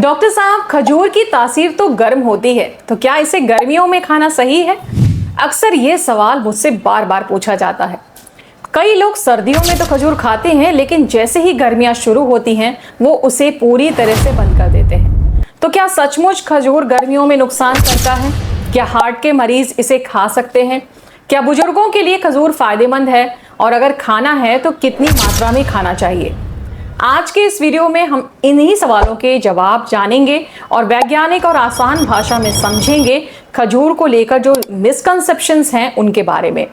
Doctor साहब, खजूर की तासीर तो गर्म होती है, तो क्या इसे गर्मियों में खाना सही है? अक्सर ये सवाल मुझसे बार बार पूछा जाता है। कई लोग सर्दियों में तो खजूर खाते हैं, लेकिन जैसे ही गर्मियां शुरू होती हैं वो उसे पूरी तरह से बंद कर देते हैं। तो क्या सचमुच खजूर गर्मियों में नुकसान करता है? क्या हार्ट के मरीज इसे खा सकते हैं? क्या बुजुर्गों के लिए खजूर फायदेमंद है, और अगर खाना है तो कितनी मात्रा में खाना चाहिए? आज के इस वीडियो में हम इन्हीं सवालों के जवाब जानेंगे और वैज्ञानिक और आसान भाषा में समझेंगे खजूर को लेकर जो मिसकंसेप्शंस हैं उनके बारे में।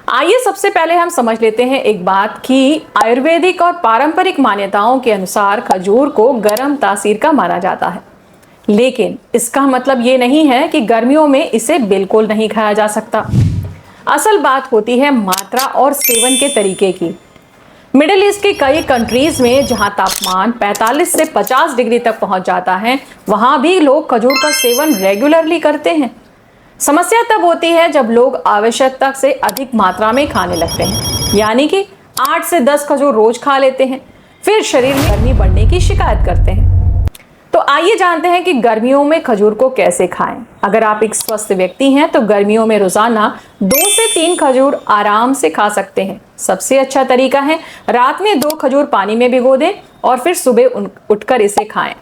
आइए सबसे पहले हम समझ लेते हैं एक बात कि आयुर्वेदिक और पारंपरिक मान्यताओं के अनुसार खजूर को गर्म तासीर का माना जाता है, लेकिन इसका मतलब ये नहीं है कि गर्मियों में इसे बिल्कुल नहीं खाया जा सकता। असल बात होती है मात्रा और सेवन के तरीके की। मिडिल ईस्ट के कई कंट्रीज में जहां तापमान 45 से 50 डिग्री तक पहुंच जाता है, वहां भी लोग खजूर का सेवन रेगुलरली करते हैं। समस्या तब होती है जब लोग आवश्यकता से अधिक मात्रा में खाने लगते हैं, यानी कि 8 से 10 खजूर रोज खा लेते हैं, फिर शरीर में गर्मी बढ़ने की शिकायत करते हैं। तो आइए जानते हैं कि गर्मियों में खजूर को कैसे खाएं। अगर आप एक स्वस्थ व्यक्ति हैं तो गर्मियों में रोजाना 2 से 3 खजूर आराम से खा सकते हैं। सबसे अच्छा तरीका है रात में 2 खजूर पानी में भिगो दें और फिर सुबह उठकर इसे खाएं।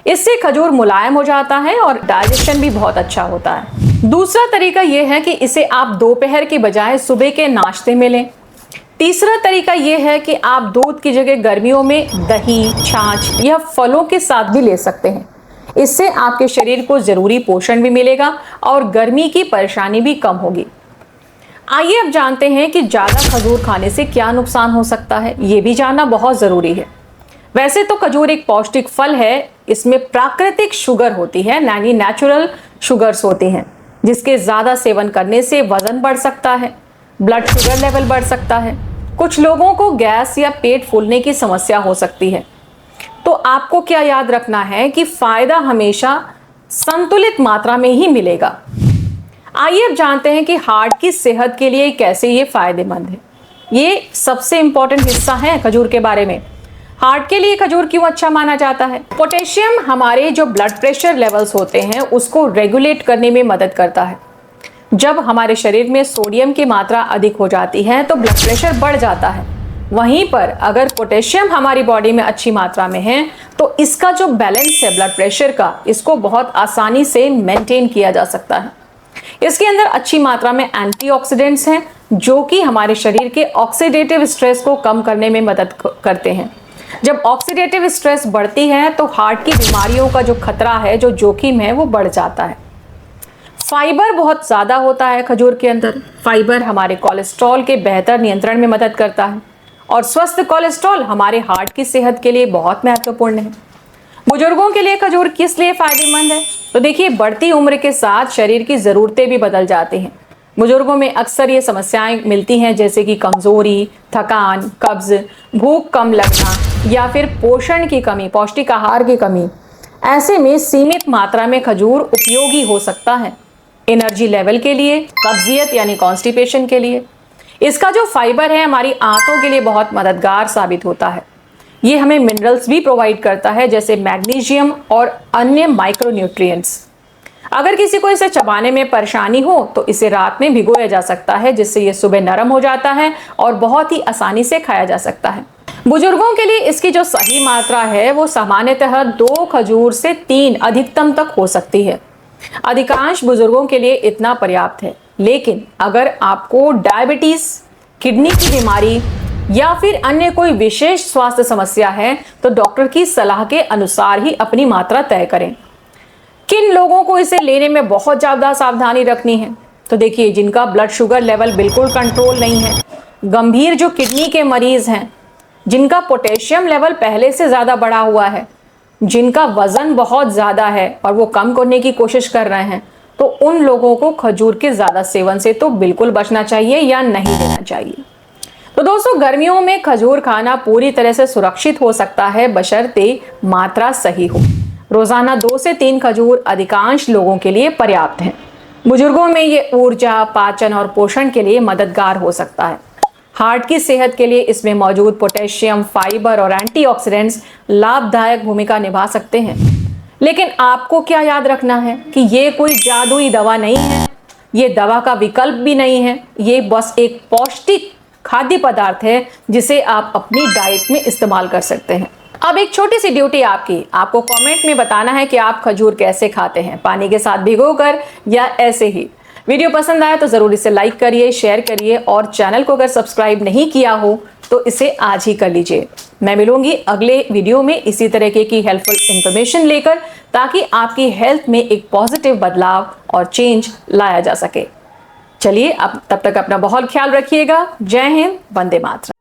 इससे खजूर मुलायम हो जाता है और डाइजेशन भी बहुत अच्छा होता है। दूसरा तरीका यह है कि इसे आप दोपहर के बजाय सुबह के नाश्ते में लें। तीसरा तरीका यह है कि आप दूध की जगह गर्मियों में दही, छाछ या फलों के साथ भी ले सकते हैं। इससे आपके शरीर को जरूरी पोषण भी मिलेगा और गर्मी की परेशानी भी कम होगी। आइए अब जानते हैं कि ज्यादा खजूर खाने से क्या नुकसान हो सकता है, ये भी जानना बहुत जरूरी है। वैसे तो खजूर एक पौष्टिक फल है, इसमें प्राकृतिक शुगर होती है, यानी नेचुरल शुगर्स होती हैं, जिसके ज्यादा सेवन करने से वजन बढ़ सकता है, ब्लड शुगर लेवल बढ़ सकता है, कुछ लोगों को गैस या पेट फूलने की समस्या हो सकती है। तो आपको क्या याद रखना है कि फायदा हमेशा संतुलित मात्रा में ही मिलेगा। आइए अब जानते हैं कि हार्ट की सेहत के लिए कैसे ये फायदेमंद है। ये सबसे इंपॉर्टेंट हिस्सा है खजूर के बारे में। हार्ट के लिए खजूर क्यों अच्छा माना जाता है? पोटेशियम हमारे जो ब्लड प्रेशर लेवल्स होते हैं उसको रेगुलेट करने में मदद करता है। जब हमारे शरीर में सोडियम की मात्रा अधिक हो जाती है तो ब्लड प्रेशर बढ़ जाता है। वहीं पर अगर पोटेशियम हमारी बॉडी में अच्छी मात्रा में है तो इसका जो बैलेंस है ब्लड प्रेशर का, इसको बहुत आसानी से मेंटेन किया जा सकता है। इसके अंदर अच्छी मात्रा में एंटीऑक्सीडेंट्स हैं जो कि हमारे शरीर के ऑक्सीडेटिव स्ट्रेस को कम करने में मदद करते हैं। जब ऑक्सीडेटिव स्ट्रेस बढ़ती है तो हार्ट की बीमारियों का जो खतरा है, जो जोखिम है, वो बढ़ जाता है। फाइबर बहुत ज़्यादा होता है खजूर के अंदर। फाइबर हमारे कोलेस्ट्रॉल के बेहतर नियंत्रण में मदद करता है और स्वस्थ कोलेस्ट्रॉल हमारे हार्ट की सेहत के लिए बहुत महत्वपूर्ण है। बुजुर्गों के लिए खजूर किस लिए फायदेमंद है? तो देखिए, बढ़ती उम्र के साथ शरीर की ज़रूरतें भी बदल जाती हैं। बुजुर्गों में अक्सर ये समस्याएं मिलती हैं, जैसे कि कमज़ोरी, थकान, कब्ज, भूख कम लगना या फिर पोषण की कमी, पौष्टिक आहार की कमी। ऐसे में सीमित मात्रा में खजूर उपयोगी हो सकता है एनर्जी लेवल के लिए, कब्जियत यानी कॉन्स्टिपेशन के लिए। इसका जो फाइबर है हमारी आंतों के लिए बहुत मददगार साबित होता है। ये हमें मिनरल्स भी प्रोवाइड करता है, जैसे मैग्नीशियम और अन्य माइक्रोन्यूट्रिएंट्स। अगर किसी को इसे चबाने में परेशानी हो तो इसे रात में भिगोया जा सकता है, जिससे ये सुबह नरम हो जाता है और बहुत ही आसानी से खाया जा सकता है। बुजुर्गों के लिए इसकी जो सही मात्रा है वो सामान्यतः 2 खजूर से 3 अधिकतम तक हो सकती है। अधिकांश बुजुर्गों के लिए इतना पर्याप्त है, लेकिन अगर आपको डायबिटीज, किडनी की बीमारी या फिर अन्य कोई विशेष स्वास्थ्य समस्या है तो डॉक्टर की सलाह के अनुसार ही अपनी मात्रा तय करें। किन लोगों को इसे लेने में बहुत ज़्यादा सावधानी रखनी है? तो देखिए, जिनका ब्लड शुगर लेवल बिल्कुल कंट्रोल नहीं है, गंभीर जो किडनी के मरीज हैं, जिनका पोटेशियम लेवल पहले से ज़्यादा बढ़ा हुआ है, जिनका वजन बहुत ज़्यादा है और वो कम करने की कोशिश कर रहे हैं, तो उन लोगों को खजूर के ज़्यादा सेवन से तो बिल्कुल बचना चाहिए या नहीं लेना चाहिए। तो दोस्तों, गर्मियों में खजूर खाना पूरी तरह से सुरक्षित हो सकता है, बशर्ते मात्रा सही हो। रोज़ाना 2 से 3 खजूर अधिकांश लोगों के लिए पर्याप्त है। बुजुर्गों में ये ऊर्जा, पाचन और पोषण के लिए मददगार हो सकता है। हार्ट की सेहत के लिए इसमें मौजूद पोटेशियम, फाइबर और एंटीऑक्सीडेंट्स लाभदायक भूमिका निभा सकते हैं। लेकिन आपको क्या याद रखना है कि ये कोई जादुई दवा नहीं है, ये दवा का विकल्प भी नहीं है, ये बस एक पौष्टिक खाद्य पदार्थ है जिसे आप अपनी डाइट में इस्तेमाल कर सकते हैं। अब एक छोटी सी ड्यूटी आपकी, आपको कमेंट में बताना है कि आप खजूर कैसे खाते हैं, पानी के साथ भिगोकर या ऐसे ही। वीडियो पसंद आया तो जरूर इसे लाइक करिए, शेयर करिए और चैनल को अगर सब्सक्राइब नहीं किया हो तो इसे आज ही कर लीजिए। मैं मिलूंगी अगले वीडियो में इसी तरीके की हेल्पफुल इंफॉर्मेशन लेकर, ताकि आपकी हेल्थ में एक पॉजिटिव बदलाव और चेंज लाया जा सके। चलिए अब तब तक अपना बहुत ख्याल रखिएगा। जय हिंद, वंदे मातरम।